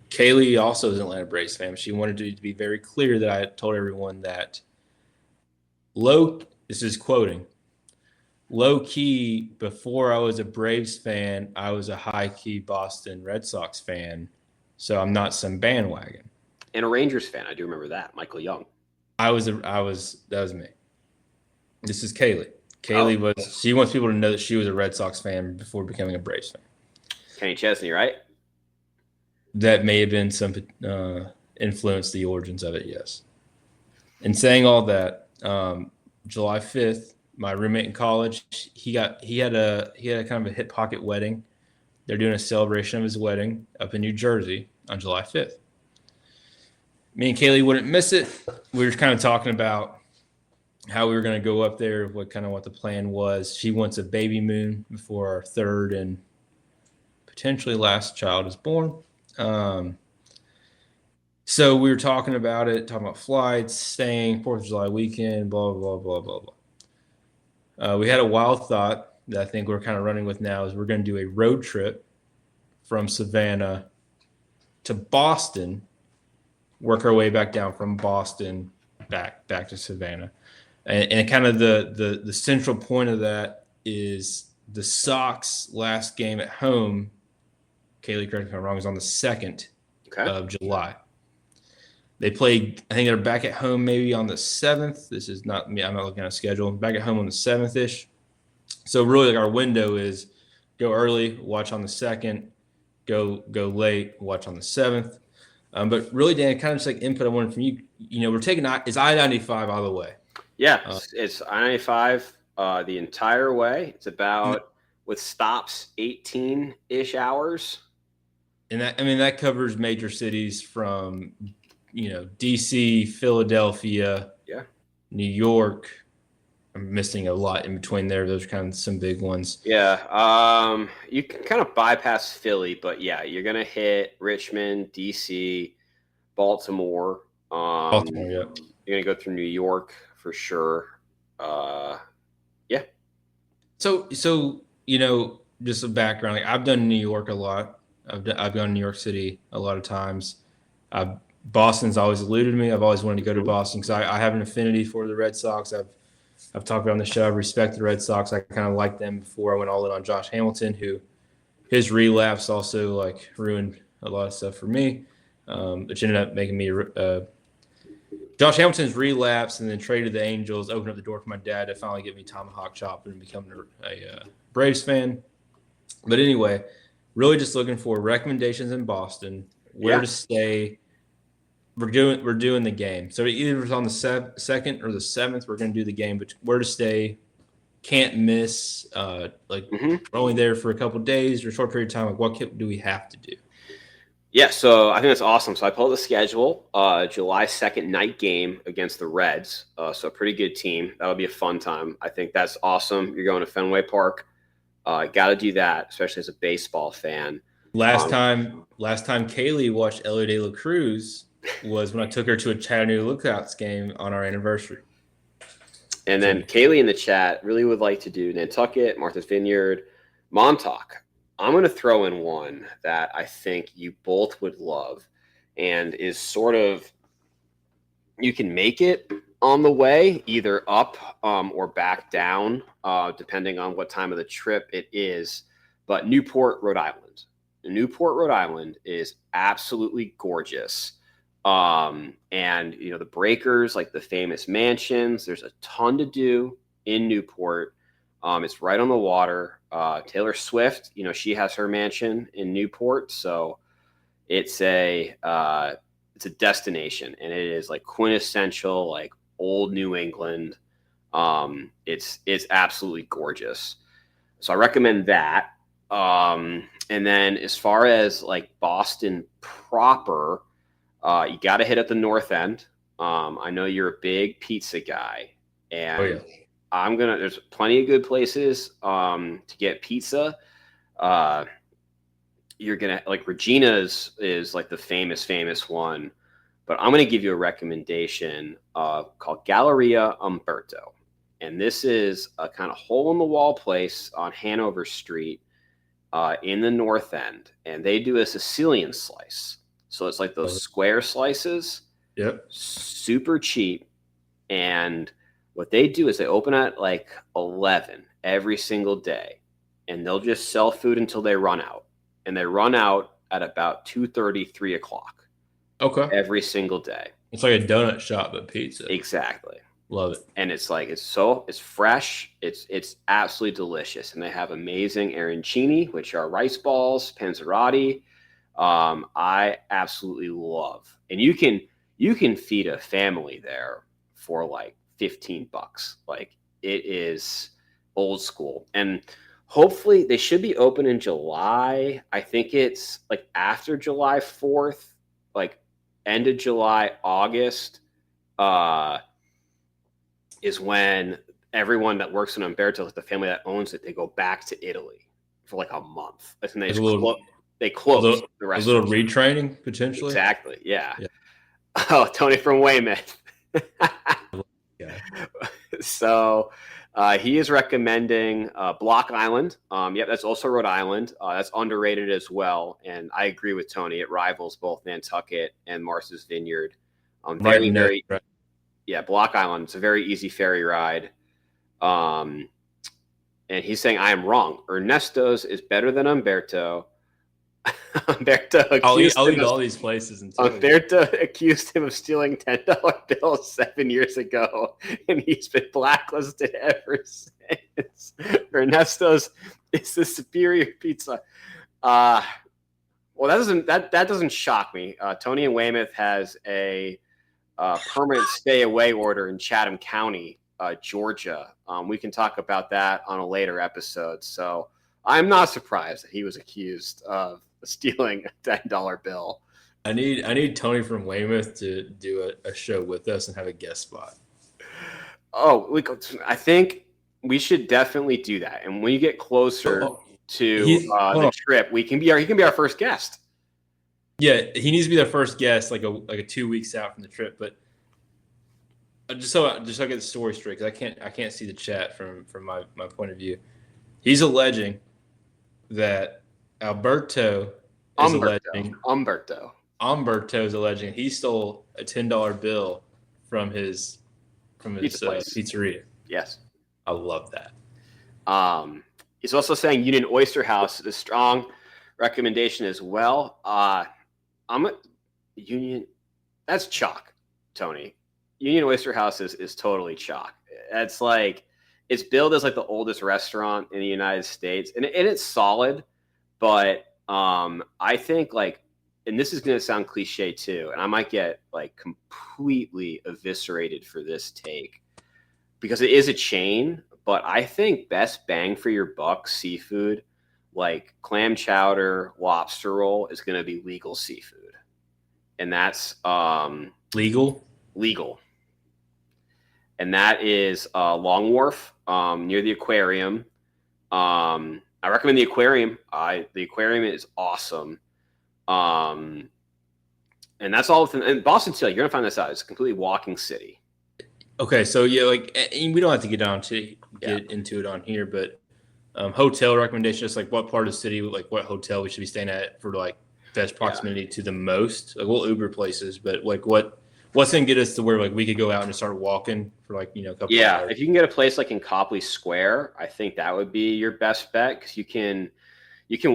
Kaylee also is an Atlanta Braves fan. She wanted to be very clear that I told everyone that this is quoting, low key, before I was a Braves fan, I was a high key Boston Red Sox fan. So I'm not some bandwagon. And a Rangers fan. I do remember that. Michael Young. That was me. This is Kaylee. Kaylee she wants people to know that she was a Red Sox fan before becoming a Braves fan. Kenny Chesney, right? That may have been some influence the origins of it, yes. And saying all that, July 5th, my roommate in college, he had a kind of a hip pocket wedding. They're doing a celebration of his wedding up in New Jersey on July 5th. Me and Kaylee wouldn't miss it. We were kind of talking about how we were going to go up there, what the plan was. She wants a baby moon before our third and potentially last child is born. So we were talking about flights, staying, 4th of July weekend, blah, blah, blah, blah, blah. We had a wild thought that I think we're kind of running with now is we're going to do a road trip from Savannah to Boston, work our way back down from Boston back to Savannah. And kind of the central point of that is the Sox last game at home, Kaylee, correct me if I'm wrong, is on the 2nd of July. They played, I think they're back at home maybe on the 7th. This is not me. I'm not looking at a schedule. Back at home on the 7th-ish. So really like our window is go early, watch on the 2nd, go late, watch on the 7th. But really, Dan, kind of just like input I wanted from you. We're taking is I-95 all the way. Yeah, it's I-95 the entire way. It's about, with stops, 18-ish hours. And that covers major cities from, DC, Philadelphia, New York. I'm missing a lot in between there. Those are kind of some big ones. Yeah. You can kind of bypass Philly, but yeah, you're going to hit Richmond, DC, Baltimore. Baltimore, yeah. You're going to go through New York for sure. Yeah. So, just a background, like I've done New York a lot. I've gone to New York City a lot of times. Boston's always eluded me. I've always wanted to go to Boston because I have an affinity for the Red Sox. I've talked about on the show. I respect the Red Sox. I kind of liked them before I went all in on Josh Hamilton, who his relapse also like ruined a lot of stuff for me, which ended up making me Josh Hamilton's relapse and then traded the Angels, opened up the door for my dad to finally get me tomahawk chopping and becoming a Braves fan. But anyway, really just looking for recommendations in Boston, where to stay. We're doing the game. So either it's on the 2nd or the 7th, we're going to do the game, but where to stay, can't miss. We're only there for a couple of days or a short period of time. Like, what do we have to do? Yeah, so I think that's awesome. So I pulled the schedule, July 2nd night game against the Reds. So a pretty good team. That'll be a fun time. I think that's awesome. You're going to Fenway Park. Got to do that, especially as a baseball fan. Last time Kaylee watched Elio De La Cruz was when I took her to a Chattanooga Lookouts game on our anniversary. And then Kaylee in the chat really would like to do Nantucket, Martha's Vineyard, Montauk. I'm going to throw in one that I think you both would love and is sort of, you can make it on the way, either up or back down, depending on what time of the trip it is. But Newport, Rhode Island. Newport, Rhode Island is absolutely gorgeous. And, the breakers, like the famous mansions, there's a ton to do in Newport. It's right on the water. Taylor Swift, she has her mansion in Newport. So it's a destination, and it is like quintessential, like old New England. It's absolutely gorgeous. So I recommend that. And then as far as like Boston proper, you got to hit at the North End. I know you're a big pizza guy, and there's plenty of good places to get pizza. You're gonna like Regina's is like the famous one, but I'm gonna give you a recommendation called Galleria Umberto, and this is a kind of hole in the wall place on Hanover Street in the North End, and they do a Sicilian slice. So it's like those square slices. Yep. Super cheap. And what they do is they open at like 11 every single day, and they'll just sell food until they run out. And they run out at about 2:30, 3 o'clock. Okay. Every single day. It's like a donut shop, but pizza. Exactly. Love it. And it's like it's fresh. It's absolutely delicious. And they have amazing arancini, which are rice balls, panzerotti. I absolutely love. And you can feed a family there for like $15. Like it is old school. And hopefully they should be open in July. I think it's like after July 4th, like end of July, August, is when everyone that works in Umberto, the family that owns it, they go back to Italy for like a month. And they close the rest. A little retraining potentially. Exactly. Yeah. Oh, Tony from Weymouth. Yeah. So he is recommending Block Island. Yep, that's also Rhode Island. That's underrated as well. And I agree with Tony. It rivals both Nantucket and Martha's Vineyard. Yeah, Block Island. It's a very easy ferry ride. And he's saying I am wrong. Ernesto's is better than Umberto. I'll eat all these places. Umberto accused him of stealing $10 bills 7 years ago, and he's been blacklisted ever since. Ernesto's is the superior pizza. Well, that doesn't shock me. Tony in Weymouth has a permanent stay away order in Chatham County, Georgia. We can talk about that on a later episode. So I'm not surprised that he was accused of stealing a $10 bill. I need Tony from Weymouth to do a show with us and have a guest spot. Oh, I think we should definitely do that. And when you get closer to the trip, he can be our first guest. Yeah, he needs to be the first guest, like a 2 weeks out from the trip. But just so I get the story straight, because I can't see the chat from my point of view. He's alleging that Umberto is alleging he stole a $10 bill from his pizzeria. Yes, I love that. He's also saying Union Oyster House is a strong recommendation as well. I'm a Union. That's chalk, Tony. Union Oyster House is totally chalk. It's like it's billed as like the oldest restaurant in the United States, and it's solid. But I think like, and this is going to sound cliche too, and I might get like completely eviscerated for this take because it is a chain. But I think best bang for your buck seafood, like clam chowder, lobster roll, is going to be legal seafood, and that's legal, and that is Long Wharf near the aquarium. I recommend the aquarium. The aquarium is awesome. And that's all within and Boston Steel. You're gonna find this out. It's a completely walking city. Okay, so yeah, like we don't have to get into it on here, but hotel recommendations, like what part of the city, like what hotel we should be staying at for like best proximity to the most. Like we'll Uber places, but like what's gonna get us to where like we could go out and just start walking for like a couple of hours? If you can get a place like in Copley Square, I think that would be your best bet because you can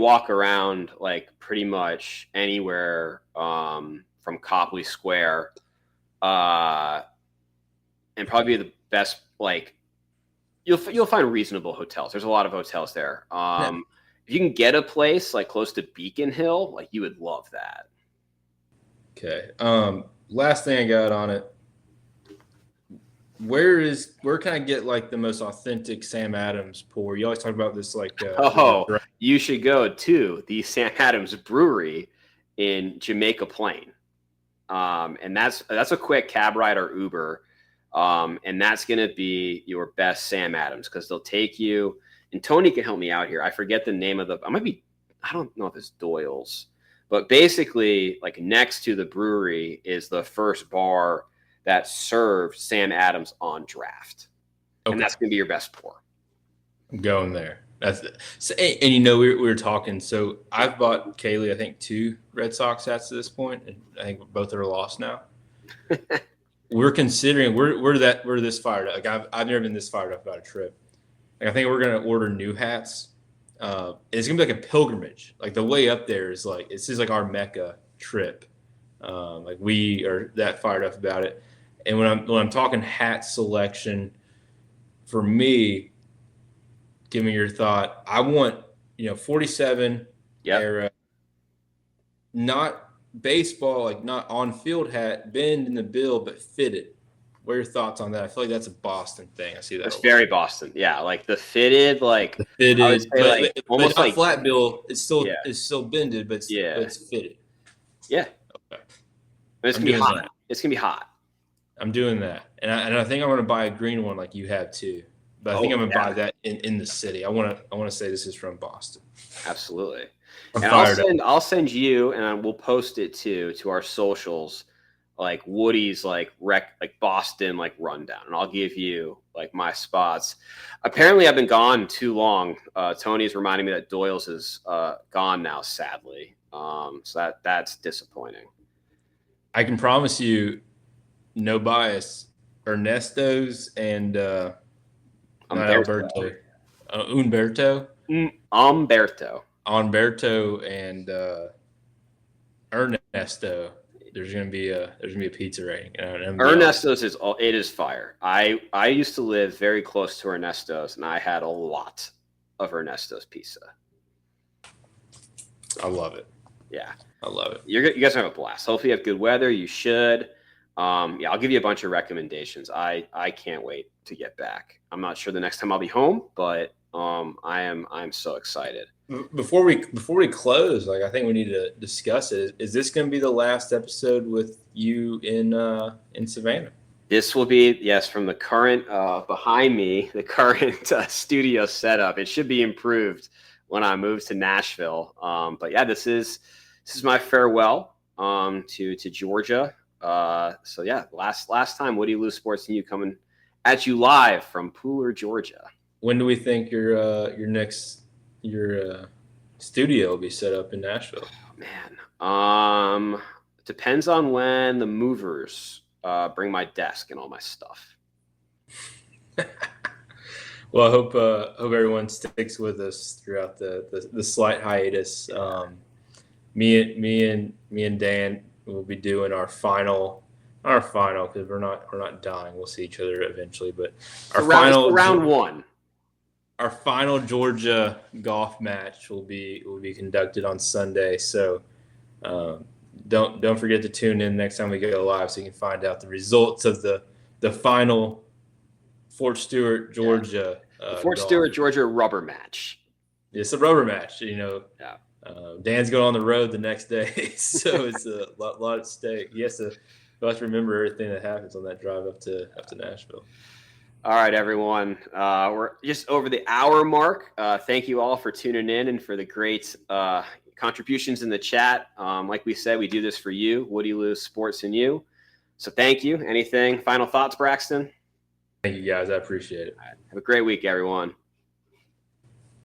walk around like pretty much anywhere from Copley Square, and probably the best like you'll find reasonable hotels. There's a lot of hotels there. If you can get a place like close to Beacon Hill, like you would love that. Okay. Last thing I got on it. Where can I get like the most authentic Sam Adams pour? You always talk about this like You should go to the Sam Adams Brewery in Jamaica Plain. And that's a quick cab ride or Uber. And that's going to be your best Sam Adams because they'll take you. And Tony can help me out here. I forget the name of I don't know if it's Doyle's, but basically, like next to the brewery is the first bar that served Sam Adams on draft. Okay. And that's going to be your best pour. I'm going there. And we were talking. So I've bought Kaylee, I think, 2 Red Sox hats to this point, and I think both are lost now. We're considering we're this fired up. Like I've never been this fired up about a trip. Like I think we're gonna order new hats. It's gonna be like a pilgrimage. Like the way up there is like this is like our Mecca trip. Like we are that fired up about it. And when I'm talking hat selection, for me, give me your thought. I want 47 era, not baseball, like not on field hat, bend in the bill, but fitted. What are your thoughts on that? I feel like that's a Boston thing. I see that. It's very Boston. Yeah, like the fitted, but almost like flat bill. It's still bended, but it's fitted. Yeah. Okay. It's gonna be hot. It's gonna be hot. I'm doing that, and I think I'm gonna buy a green one like you have too. But I think I'm gonna buy that in the city. I want to say this is from Boston. Absolutely. And I'll send you, and we'll post it to our socials, like Woody's like Boston like rundown, and I'll give you like my spots. Apparently, I've been gone too long. Tony's reminding me that Doyle's is gone now, sadly. So that's disappointing. I can promise you, no bias. Ernesto's and Umberto and Ernesto. There's gonna be a pizza rating. Ernesto's is fire. I used to live very close to Ernesto's, and I had a lot of Ernesto's pizza. I love it. Yeah, I love it. You guys have a blast. Hopefully, you have good weather. You should. I'll give you a bunch of recommendations. I can't wait to get back. I'm not sure the next time I'll be home, but I'm so excited. Before we close, like I think we need to discuss it. Is this going to be the last episode with you in Savannah? This will be, yes, from the current behind me, the current studio setup. It should be improved when I move to Nashville. But yeah, this is my farewell to Georgia. So yeah, last time Woody and Lew Sports and You coming at you live from Pooler, Georgia. When do we think your next studio will be set up in Nashville? Oh, man, depends on when the movers bring my desk and all my stuff. Well, I hope everyone sticks with us throughout the slight hiatus. Me and Dan will be doing our final because we're not dying. We'll see each other eventually, but round one. Our final Georgia golf match will be conducted on Sunday. So don't forget to tune in next time we go live so you can find out the results of the final Fort Stewart, Georgia. Fort Stewart, Georgia rubber match. It's a rubber match, Dan's going on the road the next day, so it's a lot at stake. He has to remember everything that happens on that drive up to Nashville. All right, everyone. We're just over the hour mark. Thank you all for tuning in and for the great contributions in the chat. Like we said, we do this for you, Woody Lew Sports and You. So thank you. Anything? Final thoughts, Braxton? Thank you, guys. I appreciate it. All right. Have a great week, everyone.